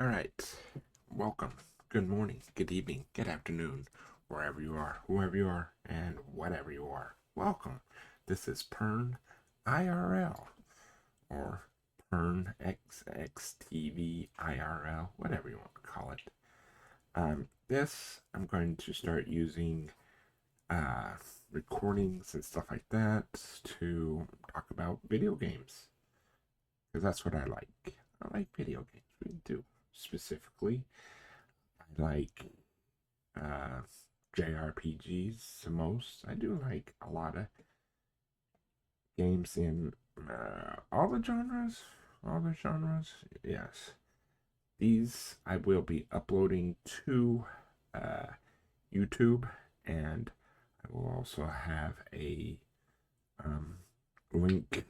All right. Welcome. Good morning, good evening, good afternoon, wherever you are, whoever you are, and whatever you are. Welcome. This is Pern IRL or Pernxxtv IRL, whatever you want to call it. I'm going to start using recordings and stuff like that to talk about video games because that's what I like. I like video games. We do specifically. I like JRPGs the most. I do like a lot of games in all the genres. All the genres, yes. These I will be uploading to YouTube, and I will also have a link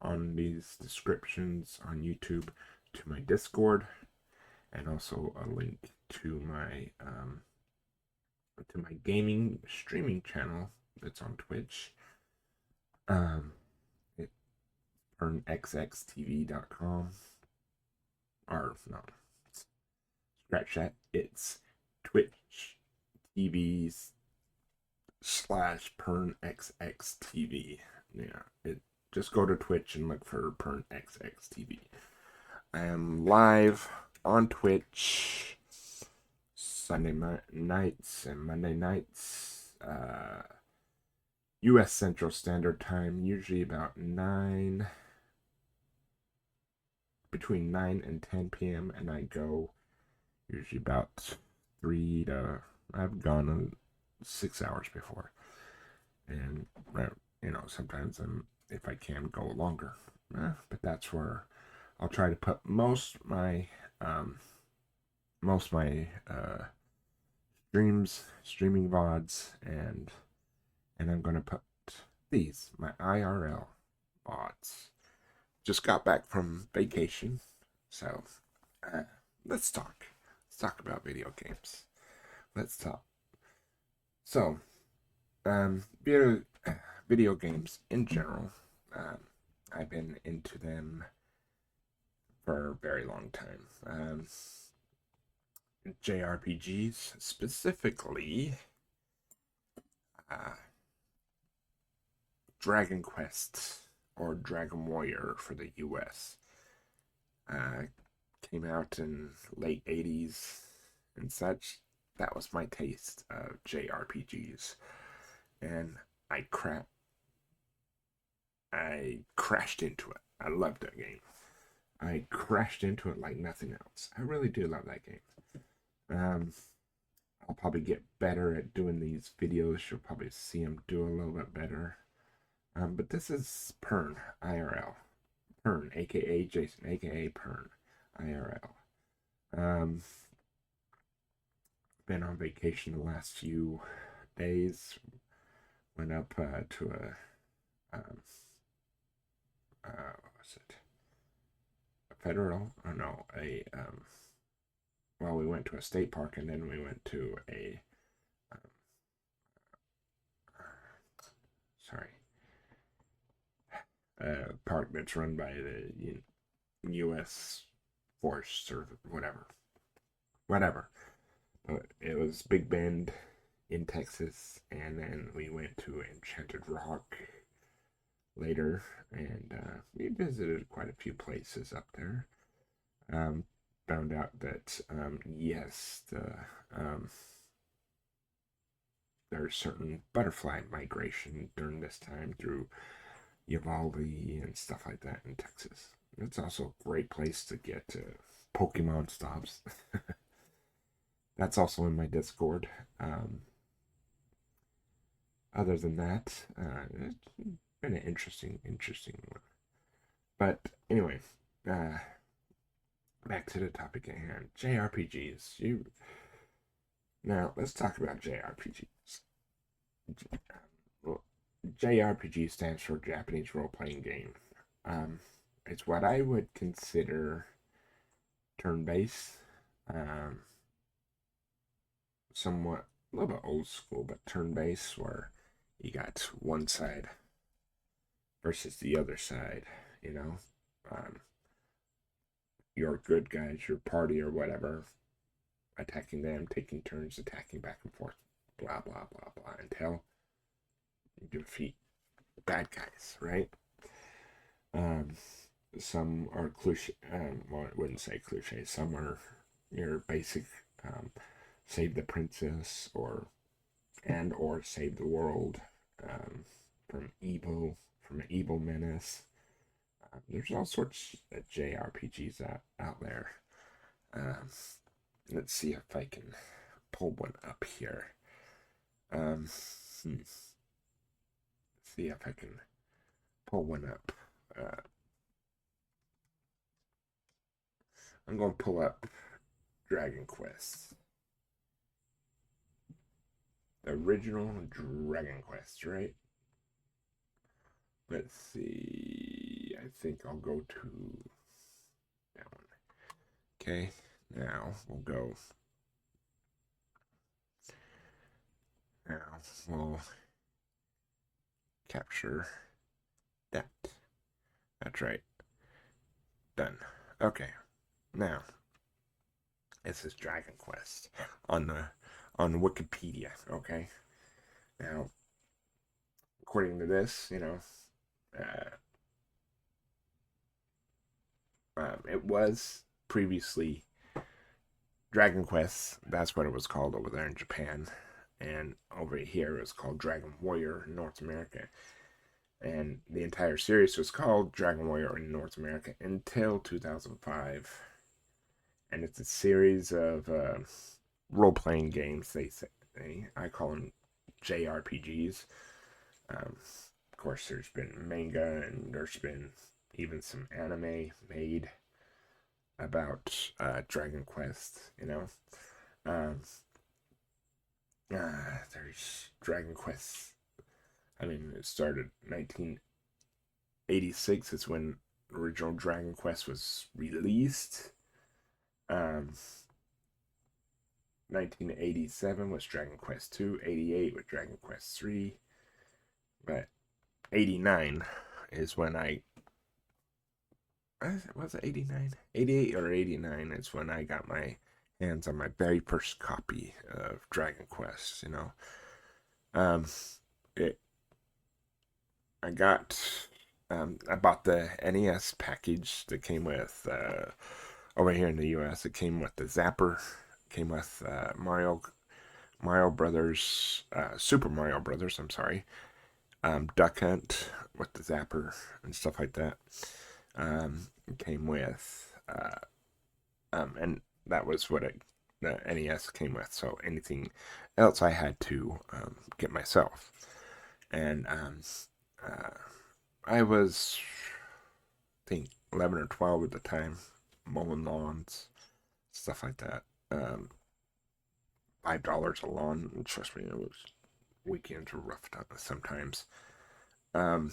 on these descriptions on YouTube to my Discord, and also a link to my gaming streaming channel that's on Twitch. It's pernxxtv.com. Or no, scratch that. It's Twitch TV/pernxxtv. Yeah, just go to Twitch and look for pernxxtv. I am live on Twitch Sunday nights and Monday nights, US Central Standard Time, usually about between 9 and 10 p.m. and I go usually about 3 to, I've gone 6 hours before, and sometimes if I can go longer, but that's where I'll try to put most my streaming VODs, and I'm gonna put these, my IRL VODs. Just got back from vacation, so let's talk about video games. Let's talk. So, video games in general, I've been into them for a very long time. JRPGs specifically, Dragon Quest or Dragon Warrior for the US. Came out in late 80s and such. That was my taste of JRPGs, and I crashed into it. I loved that game. I crashed into it like nothing else. I really do love that game. I'll probably get better at doing these videos. You'll probably see them do a little bit better. But this is Pern IRL. Pern, aka Jason, aka Pern IRL. Been on vacation the last few days. Went up to what was it? A federal? Oh no, well, we went to a state park, and then we went to a park that's run by the US Force or whatever. But it was Big Bend in Texas, and then we went to Enchanted Rock later, and we visited quite a few places up there. Found out that yes, there's certain butterfly migration during this time through Uvalde and stuff like that in Texas. It's also a great place to get Pokemon stops. That's also in my Discord. Other than that, it's been an interesting one. But anyway, back to the topic at hand. JRPGs. Now let's talk about JRPGs. JRPG stands for Japanese role-playing game. It's what I would consider turn-based, somewhat a little bit old school, but turn-based, where you got one side versus the other side. your good guys, your party or whatever, attacking them, taking turns attacking back and forth, blah blah blah blah, until you defeat bad guys, right? Um, some are cliche. Well, I wouldn't say cliche. Some are your basic save the princess or save the world um, from an evil menace. There's all sorts of JRPGs out there. Um, let's see if I can pull one up here. Um, see if I can pull one up. I'm going to pull up Dragon Quest. The original Dragon Quest, right? Let's see. I think I'll go to that one. Okay, now we'll go. Now we'll capture that. That's right. Done. Okay. Now, this is Dragon Quest on Wikipedia. Okay. Now, according to this, it was previously Dragon Quest. That's what it was called over there in Japan, and over here it was called Dragon Warrior in North America. And the entire series was called Dragon Warrior in North America until 2005. And it's a series of role-playing games. I call them JRPGs. Of course, there's been manga and there's been even some anime made about Dragon Quest. There's Dragon Quest. I mean, it started 1986 is when original Dragon Quest was released. 1987 was Dragon Quest 2, 88 was Dragon Quest 3, but 89 is when was it 89? 88 or 89 is when I got my hands on my very first copy of Dragon Quest, it I bought the NES package that came with over here in the US. It came with the Zapper, came with Mario Brothers, Super Mario Brothers. I'm sorry, Duck Hunt with the Zapper and stuff like that. Came with, and that was what the NES came with. So anything else I had to get myself, and I was, I think, 11 or 12 at the time, mowing lawns, stuff like that. $5 a lawn. And trust me, it was weekends were rough sometimes. And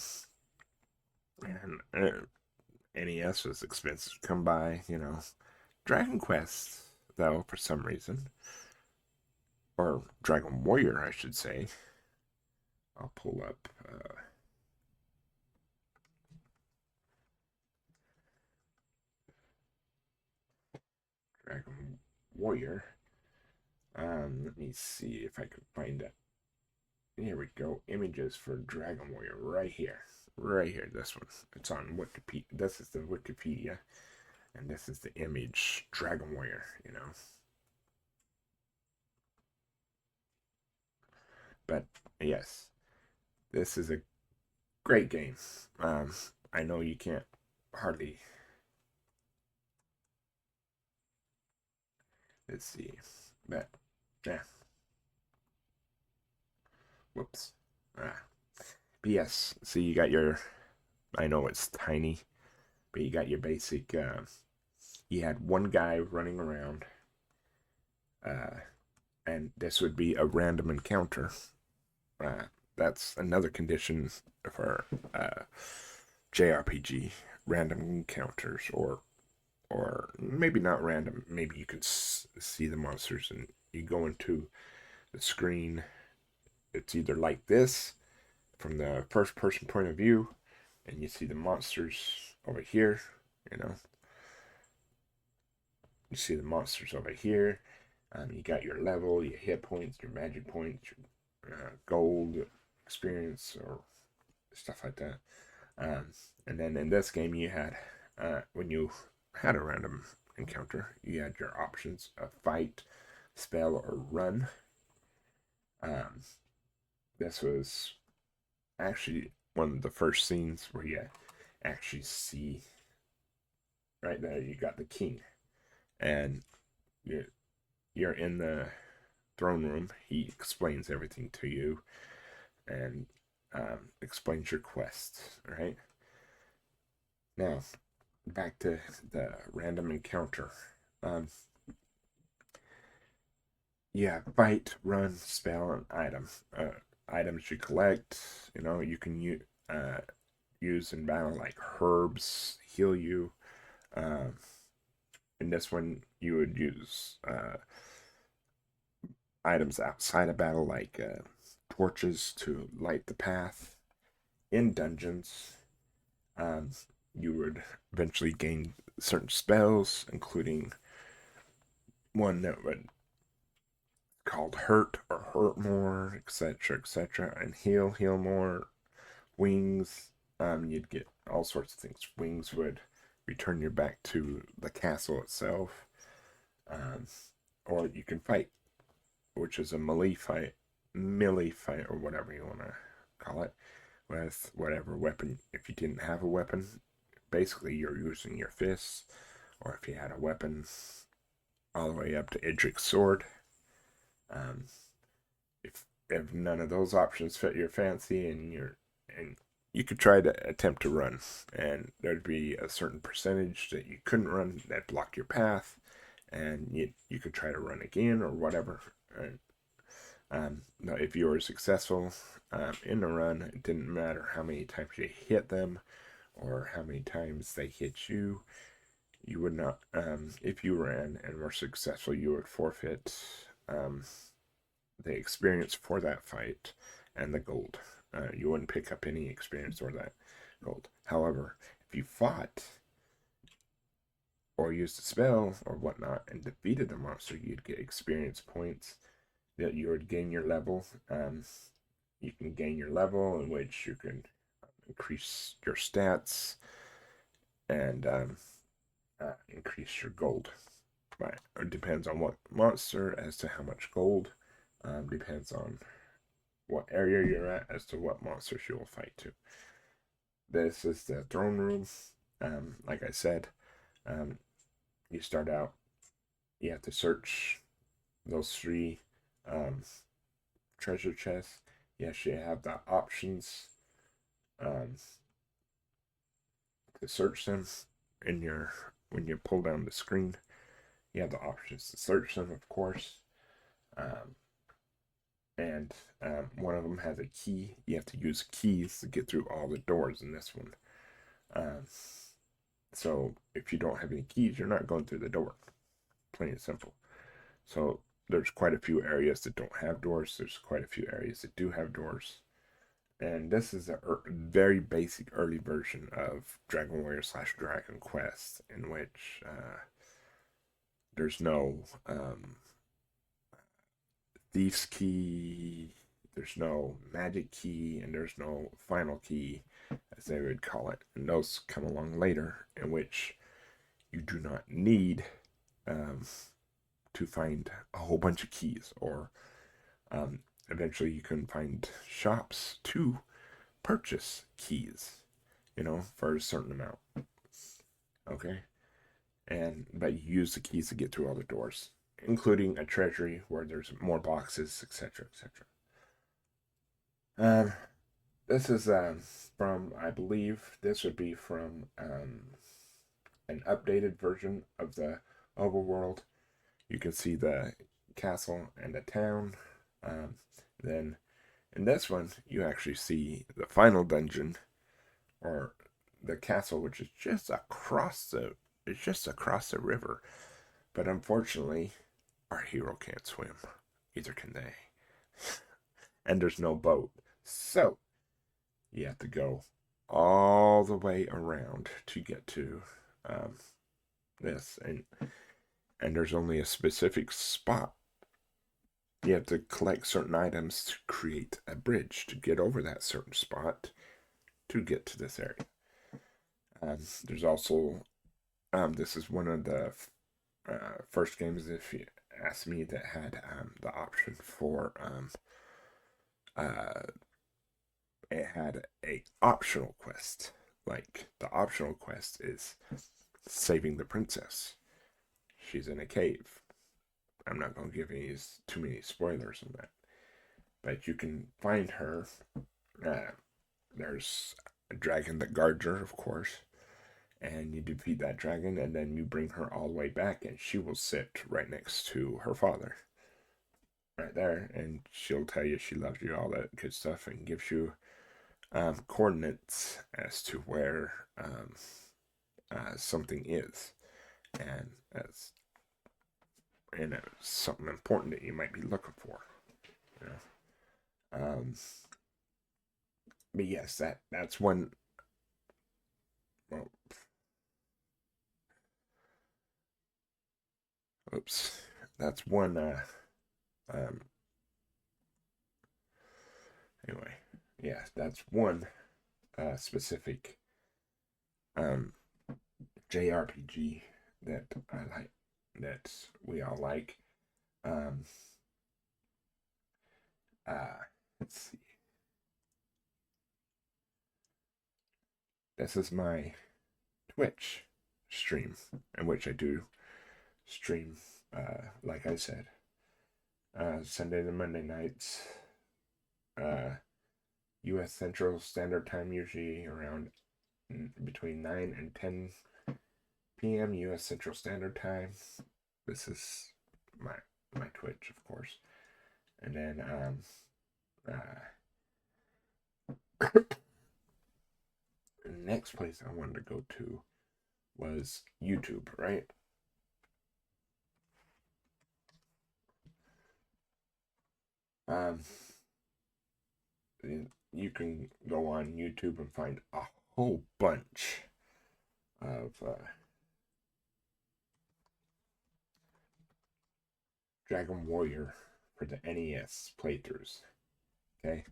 NES was expensive to come by, Dragon Quest, though, for some reason, or Dragon Warrior, I should say. I'll pull up. Dragon Warrior. Let me see if I can find it. Here we go. Images for Dragon Warrior right here. Right here. This one. It's on Wikipedia. This is the Wikipedia. And this is the image. Dragon Warrior, But, yes. This is a great game. I know you can't hardly. Let's see. But, yeah. Whoops. But yes, see, you got your. I know it's tiny, but you got your basic. You had one guy running around, and this would be a random encounter. That's another condition for JRPG, random encounters, or maybe not random. Maybe you can see the monsters and you go into the screen. It's either like this from the first person point of view, and you see the monsters over here, you see the monsters over here. You got your level, your hit points, your magic points, your gold experience, or stuff like that. And then in this game, you had when you had a random encounter, you had your options of fight, spell, or run. Um, this was actually one of the first scenes where you actually see right there. You got the king, and you're in the throne room. He explains everything to you, and explains your quest. Right now, back to the random encounter. Um, yeah, fight, run, spell, and item. Items you collect, you can use in battle like herbs, heal you. Uh, in this one, you would use items outside of battle like torches to light the path. In dungeons, um, you would eventually gain certain spells, including one that would called hurt or hurt more, etc., etc., and heal more. Wings, you'd get all sorts of things. Wings would return you back to the castle itself, um, or you can fight, which is a melee fight, or whatever you want to call it, with whatever weapon. If you didn't have a weapon, basically you're using your fists, or if you had a weapon, all the way up to Idric's sword. Um, if none of those options fit your fancy, and you could try to attempt to run, and there'd be a certain percentage that you couldn't run that blocked your path, and you could try to run again or whatever. And, if you were successful in the run, it didn't matter how many times you hit them or how many times they hit you. You would not, if you ran and were successful, you would forfeit the experience for that fight and the gold. You wouldn't pick up any experience or that gold. However, if you fought or used a spell or whatnot and defeated the monster, you'd get experience points that you would gain your level. You can gain your level, in which you can increase your stats and increase your gold. But it depends on what monster as to how much gold. Depends on what area you're at as to what monsters you will fight to. This is the throne room. Like I said, you start out, you have to search those three treasure chests. Yes, you have the options to search them when you pull down the screen. You have the options to search them, of course. And one of them has a key. You have to use keys to get through all the doors in this one. So if you don't have any keys, you're not going through the door. Plain and simple. So there's quite a few areas that don't have doors. There's quite a few areas that do have doors. And this is a very basic early version of Dragon Warrior / Dragon Quest, in which there's no Thief's Key, there's no Magic Key, and there's no Final Key, as they would call it. And those come along later, in which you do not need to find a whole bunch of keys, or eventually you can find shops to purchase keys, for a certain amount. Okay? But you use the keys to get through all the doors, including a treasury where there's more boxes, etc., etc. This is from, I believe, this would be from an updated version of the overworld. You can see the castle and the town. Then in this one, you actually see the final dungeon, or the castle, which is just across the river. But unfortunately, our hero can't swim. Neither can they. And there's no boat. So you have to go all the way around to get to this. And and there's only a specific spot. You have to collect certain items to create a bridge to get over that certain spot to get to this area. There's also, this is one of the first games, if you ask me, that had the option for, it had a optional quest. Like, the optional quest is saving the princess. She's in a cave. I'm not going to give any too many spoilers on that. But you can find her. There's a dragon that guards her, of course. And you defeat that dragon, and then you bring her all the way back, and she will sit right next to her father. Right there. And she'll tell you she loves you, all that good stuff, and gives you coordinates as to where something is. And that's something important that you might be looking for. You know? But yes, that's one. Well, oops, that's one. Anyway, yeah, that's one specific JRPG that I like, that we all like. Let's see. This is my Twitch stream, in which I do stream, like I said, Sunday to Monday nights, US Central Standard Time, usually around between 9 and 10 p.m. US Central Standard Time. This is my Twitch, of course. And then the next place I wanted to go to was YouTube, right? You can go on YouTube and find a whole bunch of Dragon Warrior for the NES playthroughs. Okay,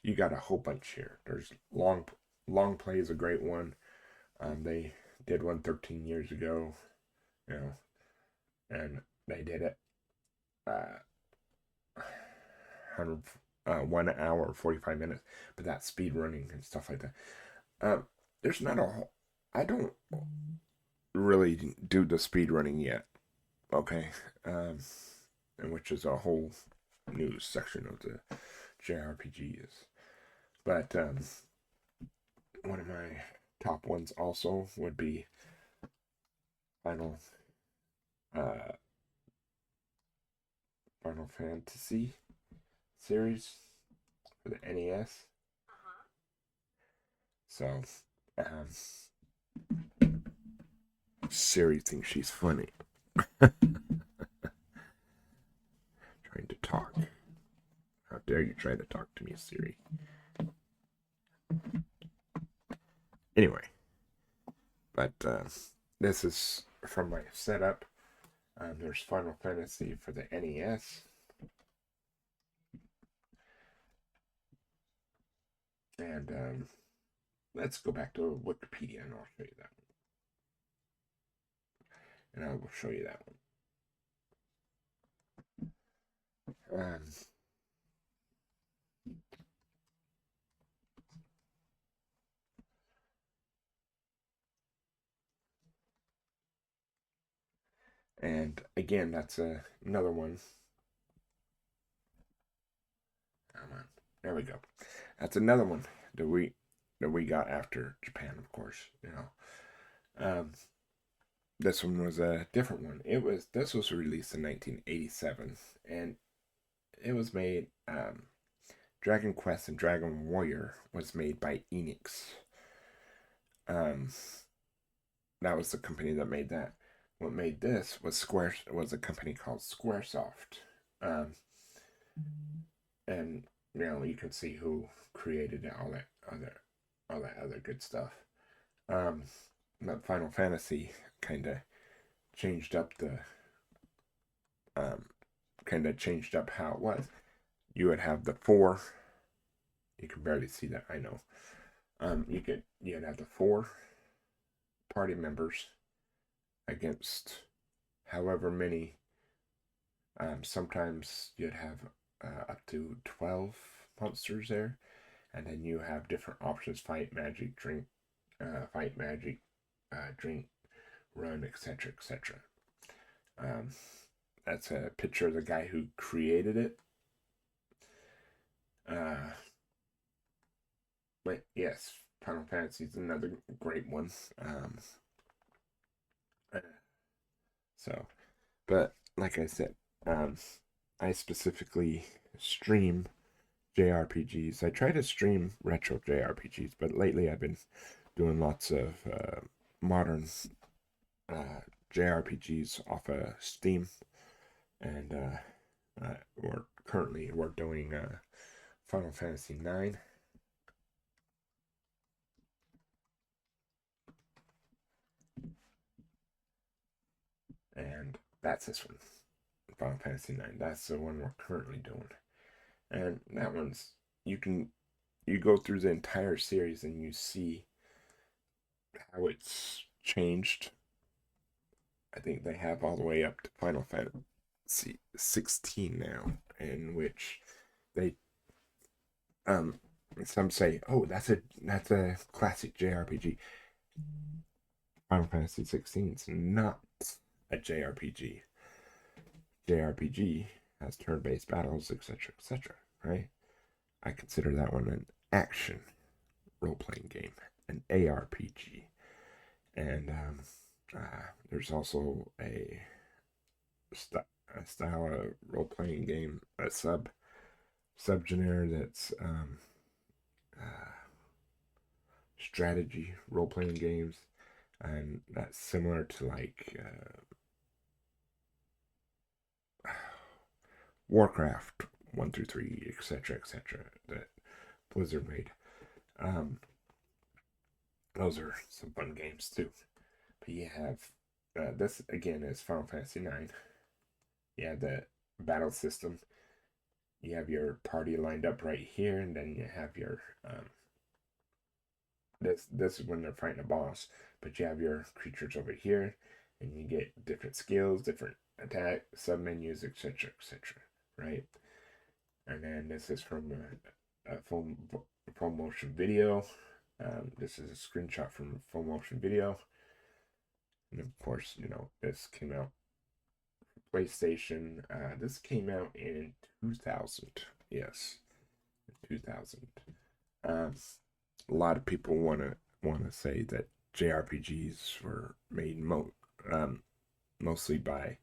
you got a whole bunch here. There's Long Play is a great one. They did one 13 years ago, you know, and they did it 1 hour 45 minutes, but that's speed running and stuff like that. There's not I don't really do the speed running yet, okay, and which is a whole new section of the JRPGs. But one of my top ones also would be Final Fantasy series for the NES. So, Siri thinks she's funny. Trying to talk. How dare you try to talk to me, Siri? Anyway, but this is from my setup. There's Final Fantasy for the NES. And let's go back to Wikipedia and I'll show you that one. And I will show you that one. And again, that's another one. Come on, there we go. That's another one that we got after Japan, of course. You know, this one was a different one. This was released in 1987, and it was made. Dragon Quest and Dragon Warrior was made by Enix. That was the company that made that. What made this was a company called Squaresoft. And you know, you can see who created all that other good stuff. But Final Fantasy kind of changed up the kind of changed up how it was. You would have the four. You can barely see that, I know. You'd have the four party members against however many. Sometimes you'd have up to 12 monsters there, and then you have different options: fight, magic, drink, drink, run, etc., etc. That's a picture of the guy who created it. But yes, Final Fantasy is another great one. So, but like I said, I specifically stream JRPGs. I try to stream retro JRPGs, but lately I've been doing lots of modern JRPGs off of Steam, and we're doing Final Fantasy IX. And that's this one, Final Fantasy IX. That's the one we're currently doing, and that one's you go through the entire series and you see how it's changed. I think they have all the way up to Final Fantasy 16 now, in which they some say, oh, that's a classic JRPG. Final Fantasy 16 is not a JRPG. JRPG has turn-based battles, etc., etc. Right? I consider that one an action role-playing game, an ARPG, and there's also a style of role-playing game, a subgenre that's strategy role-playing games, and that's similar to like Warcraft 1 through 3, etc., etc. that Blizzard made. Those are some fun games too. But you have this again is Final Fantasy IX. You have the battle system. You have your party lined up right here, and then you have your this is when they're fighting a boss. But you have your creatures over here, and you get different skills, different attack submenus, etc., etc. Right? And then this is from a full motion video. This is a screenshot from full motion video. And of course, this came out for PlayStation. This came out in 2000. Yes, 2000. A lot of people want to say that JRPGs were made mostly by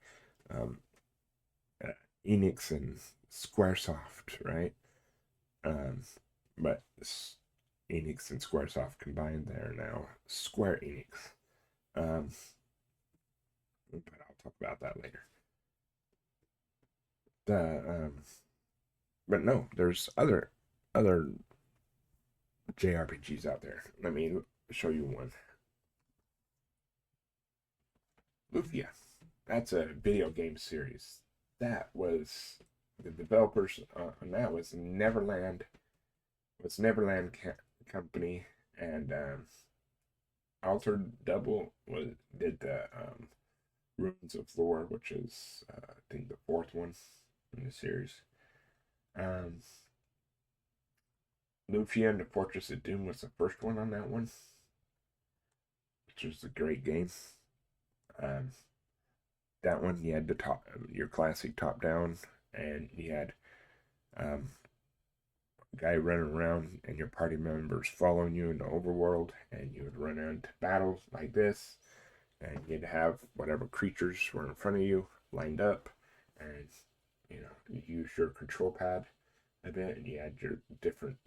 Enix and Squaresoft, right? But Enix and Squaresoft combined, they're now Square Enix. But I'll talk about that later. But no, there's other JRPGs out there. Let me show you one. Lufia. That's a video game series. That was the developers on that was Neverland. Was Neverland Company, and Altered Double did the Ruins of Lore, which is I think the fourth one in the series. Lufia and the Fortress of Doom was the first one on that one, which was a great game. That one you had your classic top down, and you had guy running around and your party members following you in the overworld, and you would run into battle like this, and you'd have whatever creatures were in front of you lined up, and you use your control pad a bit, and you had your different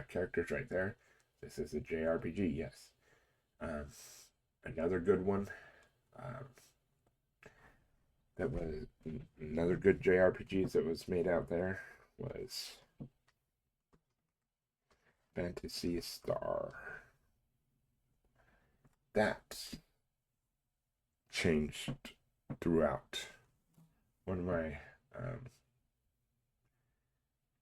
characters right there. This is a JRPG, yes. Another good one that was another good JRPGs that was made out there was Phantasy Star. That changed throughout one of my I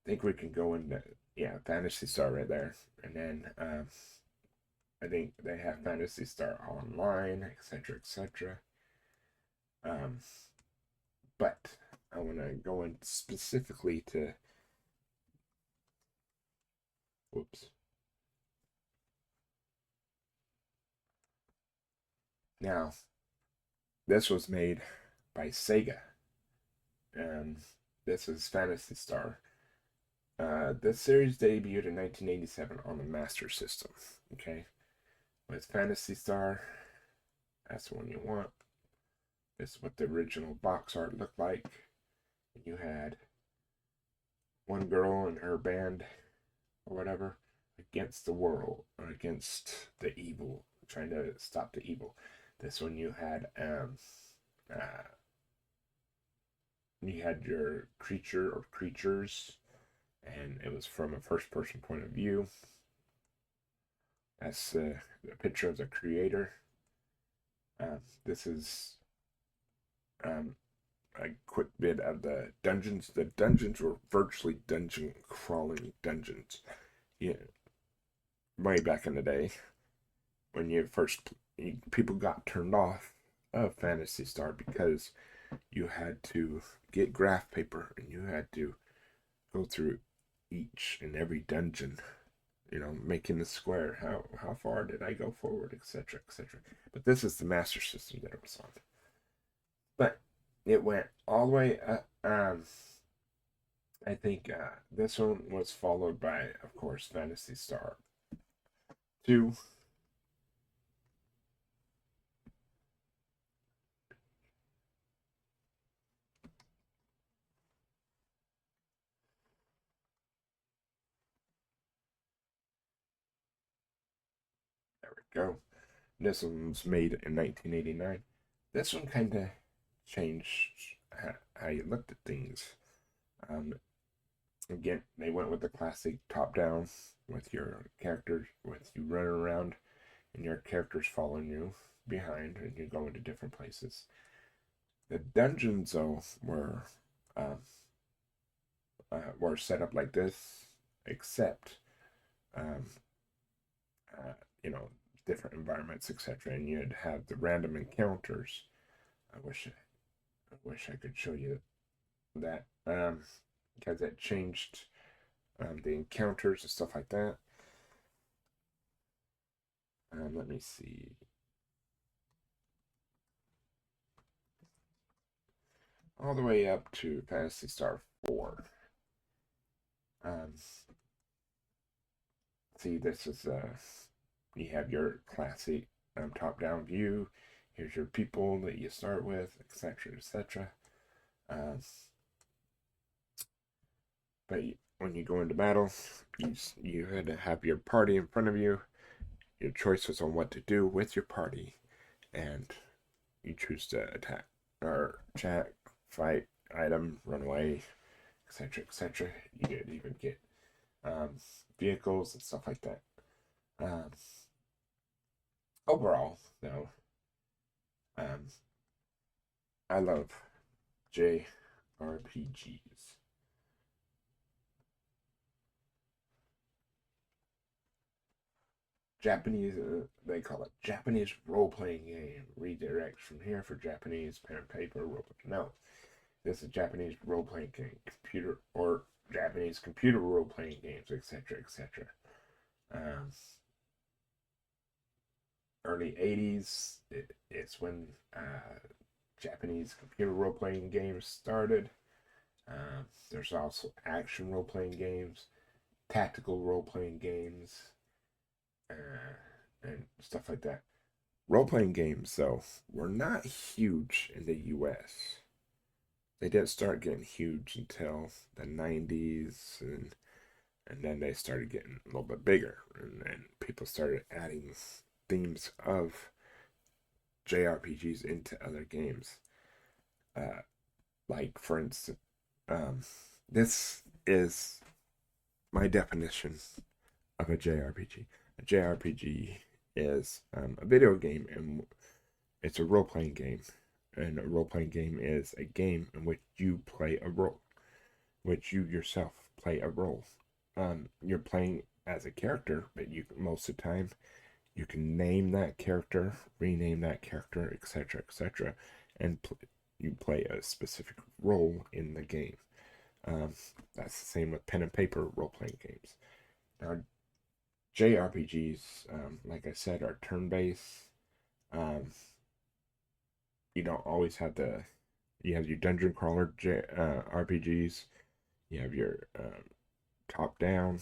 think we can go into, yeah, Fantasy Star right there, and then I think they have Fantasy Star Online, etc., etc. Um, but I want to go in specifically to, whoops. Now, this was made by Sega, and this is Fantasy Star. This series debuted in 1987 on the Master System. Okay, with Fantasy Star, that's the one you want. This is what the original box art looked like. You had one girl and her band or whatever against the world or against the evil, trying to stop the evil. This one uh, you had your creature or creatures, and it was from a first person point of view. That's the picture of the creator. This is um, a quick bit of the dungeons. The dungeons were virtually dungeon crawling dungeons. Yeah, way back in the day, when people got turned off of Fantasy Star because you had to get graph paper and you had to go through each and every dungeon, making the square. How far did I go forward, etc., etc. But this is the Master System that it was on. But it went all the way up. I think this one was followed by, of course, Fantasy Star 2. There we go. This one was made in 1989. This one kind of changed how you looked at things. Um, Again, they went with the classic top down with your characters, with you running around and your characters following you behind and you go into different places. The dungeons, though, were set up like this, except um, uh, you know, different environments, etc. And you'd have the random encounters. I wish I could show you that because it changed the encounters and stuff like that. Let me see. All the way up to Fantasy Star 4. Um, See, this is you have your classic top-down view. Here's your people that you start with, etc., etc. But when you go into battle, you had to have your party in front of you. Your choice was on what to do with your party, and you choose to attack or chat, fight, item, run away, etc., etc. You could even get um, vehicles and stuff like that. Um, Overall, though, um, I love JRPGs. Japanese, they call it Japanese role-playing game. Redirects from here for Japanese pen and paper role. No, this is Japanese role-playing game, computer or Japanese computer role-playing games, etc., etc. Um, Early '80s, it's when Japanese computer role-playing games started. There's also action role-playing games, tactical role-playing games, and stuff like that. Role playing games, though, were not huge in the US. They didn't start getting huge until the 90s, and then they started getting a little bit bigger. And then people started adding themes of JRPGs into other games. Uh, like, for instance, um, this is my definition of a JRPG. A JRPG is a video game, and it's a role playing game And a role-playing game is a game in which you play a role, which you yourself play a role. You're playing as a character, but you most of the time you can name that character, rename that character, etc., etc., and you play a specific role in the game. Um, that's the same with pen and paper role-playing games. Now, JRPGs, like I said, are turn-based. Um, you don't always have the you have your dungeon crawler RPGs. You have your top down,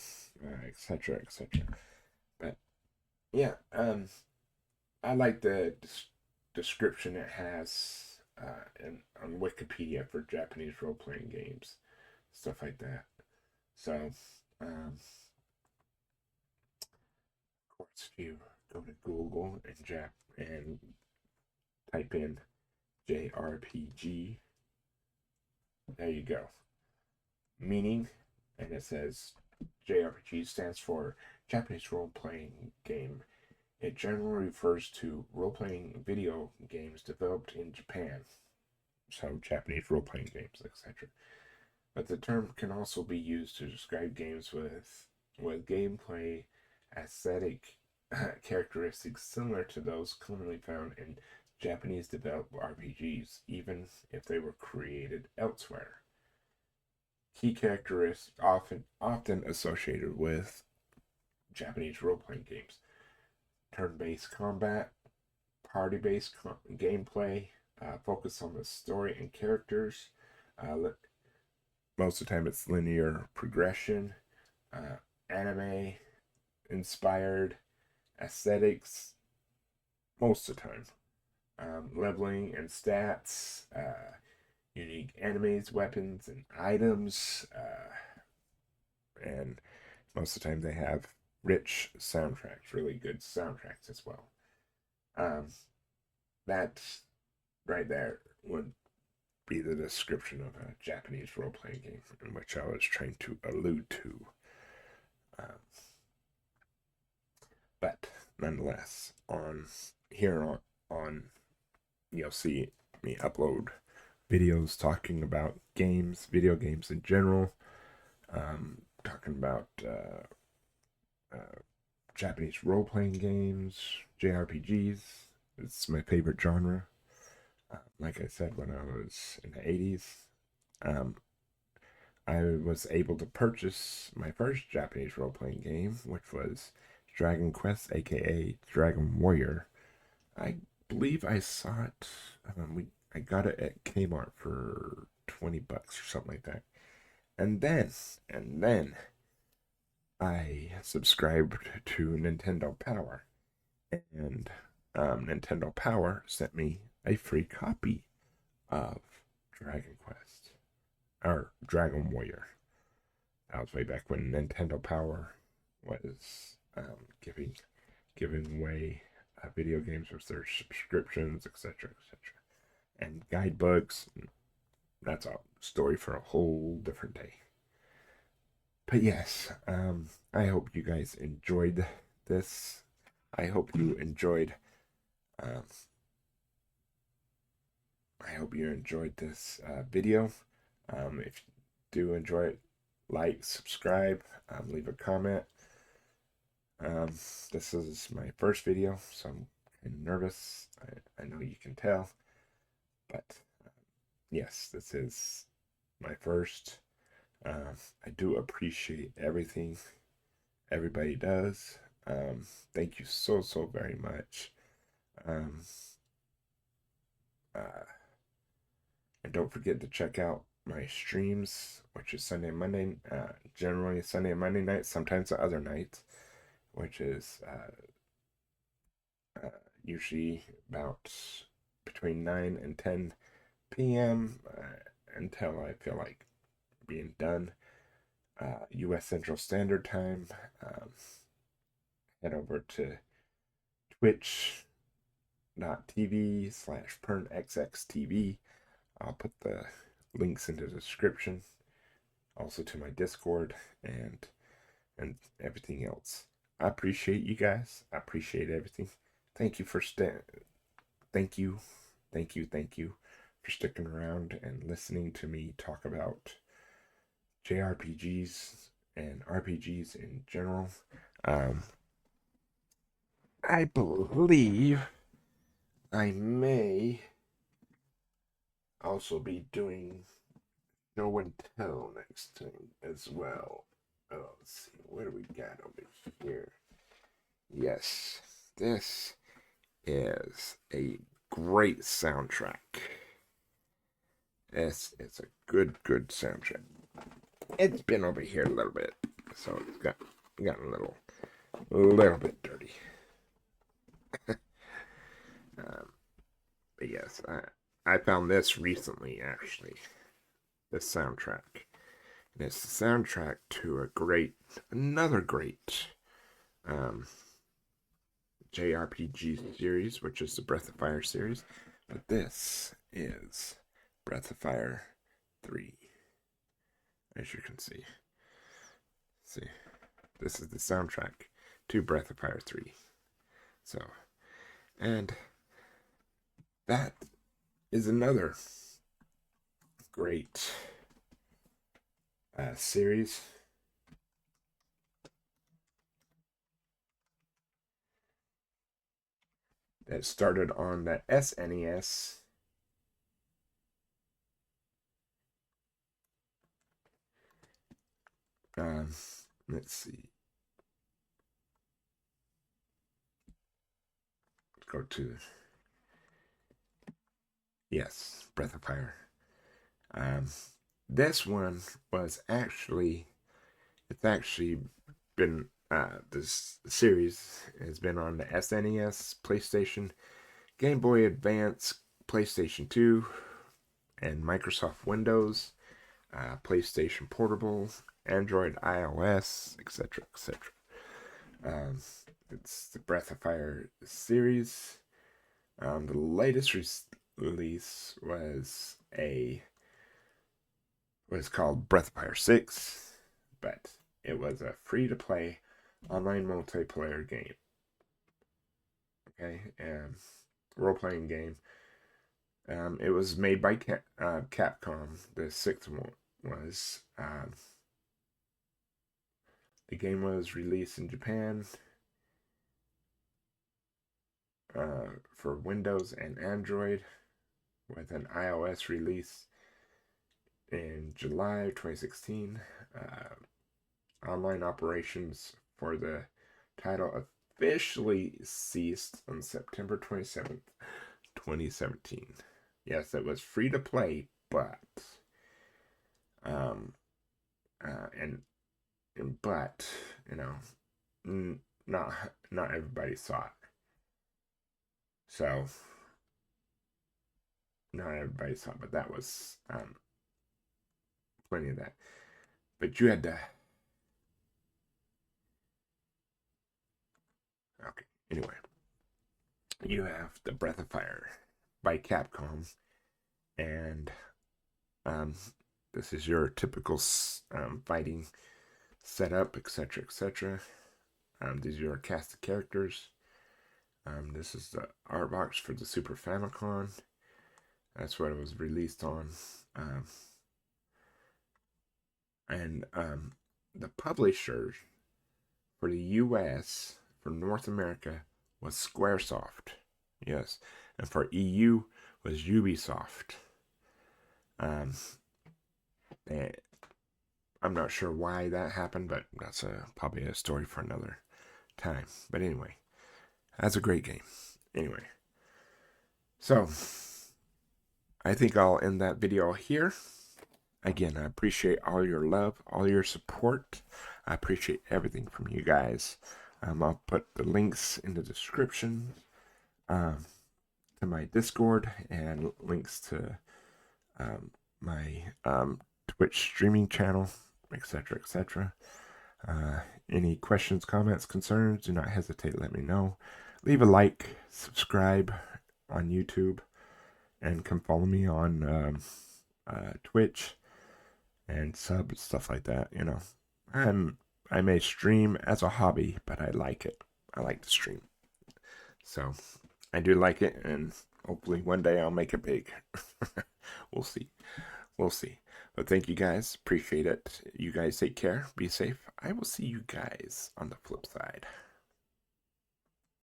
etc., etc. But yeah, I like the description it has on Wikipedia for Japanese role playing games, stuff like that. So, of course, if you go to Google and type in JRPG, there you go. Meaning, and it says JRPG stands for Japanese role playing game. It generally refers to role playing video games developed in Japan, so Japanese role playing games, etc. But the term can also be used to describe games with gameplay aesthetic characteristics similar to those commonly found in Japanese developed RPGs, even if they were created elsewhere. Key characteristics often associated with Japanese role-playing games: turn-based combat, party-based gameplay, focus on the story and characters. Most of the time, it's linear progression, anime inspired aesthetics. Most of the time, leveling and stats. Unique enemies, weapons, and items. And most of the time they have rich soundtracks, really good soundtracks as well. That right there would be the description of a Japanese role-playing game in which I was trying to allude to. But nonetheless, on here on you'll see me upload videos talking about games, video games in general, talking about Japanese role-playing games, JRPGs. It's my favorite genre. Like I said, when I was in the 80s, I was able to purchase my first Japanese role-playing game, which was Dragon Quest, aka Dragon Warrior. I believe I saw it. I got it at Kmart for $20 or something like that. And then I subscribed to Nintendo Power, and Nintendo Power sent me a free copy of Dragon Quest or Dragon Warrior. That was way back when Nintendo Power was giving away video games with their subscriptions, etc., etc., and guidebooks. That's a story for a whole different day. But yes, I hope you guys enjoyed this. I hope you enjoyed. Um, I hope you enjoyed this video. If you do enjoy it, like, subscribe, leave a comment. This is my first video, so I'm kind of nervous. I know you can tell, but yes, this is my first. I do appreciate everything everybody does. Thank you so very much. Um, and don't forget to check out my streams, which is Sunday and Monday, generally Sunday and Monday nights, sometimes the other nights, which is usually about between 9 and 10 p.m. Until I feel like being done. US Central Standard Time. Head over to twitch.tv/Pernxxtv. I'll put the links in the description. Also to my Discord and everything else. I appreciate you guys. I appreciate everything. Thank you for Thank you. for sticking around and listening to me talk about JRPGs and RPGs in general. I believe I may also be doing show and tell next time as well. Oh, let's see, what do we got over here? Yes, this is a great soundtrack. It's a good soundtrack. It's been over here a little bit, so it's gotten a little bit dirty. But yes, I found this recently, actually. This soundtrack. And it's the soundtrack to another great JRPG series, which is the Breath of Fire series. But this is Breath of Fire 3. As you can see. See, this is the soundtrack to Breath of Fire 3. So, and that is another great series. That started on the SNES. Let's see. Let's go to, yes, Breath of Fire. This one was it's actually been, this series has been on the SNES, PlayStation, Game Boy Advance, PlayStation 2, and Microsoft Windows, PlayStation Portable, Android, iOS, etc., etc. It's the Breath of Fire series. The latest release was called Breath of Fire 6, but it was a free-to-play online multiplayer game. Okay, and role-playing game. It was made by Capcom. The sixth one was. The game was released in Japan for Windows and Android, with an iOS release in July 2016. Online operations for the title officially ceased on September 27th, 2017. Yes, it was free to play, but but you know, not everybody saw it. So not everybody saw it, but that was plenty of that. But you had to. Okay. Anyway, you have the Breath of Fire by Capcom, and this is your typical fighting setup, etc., etc. These are your cast of characters. This is the art box for the Super Famicom. That's what it was released on. And the publisher for the US, for North America, was Squaresoft. Yes. And for EU was Ubisoft. I'm not sure why that happened, but that's probably a story for another time. But anyway, that's a great game. Anyway, so I think I'll end that video here. Again, I appreciate all your love, all your support. I appreciate everything from you guys. I'll put the links in the description to my Discord and links to my Twitch streaming channel, etc., etc. Any questions, comments, concerns, do not hesitate to let me know. Leave a like, subscribe on YouTube, and come follow me on Twitch and stuff like that. You know, I may stream as a hobby, but I like it. I like to stream, so I do like it, and Hopefully one day I'll make it big. We'll see. We'll see. But thank you guys. Appreciate it. You guys take care. Be safe. I will see you guys on the flip side.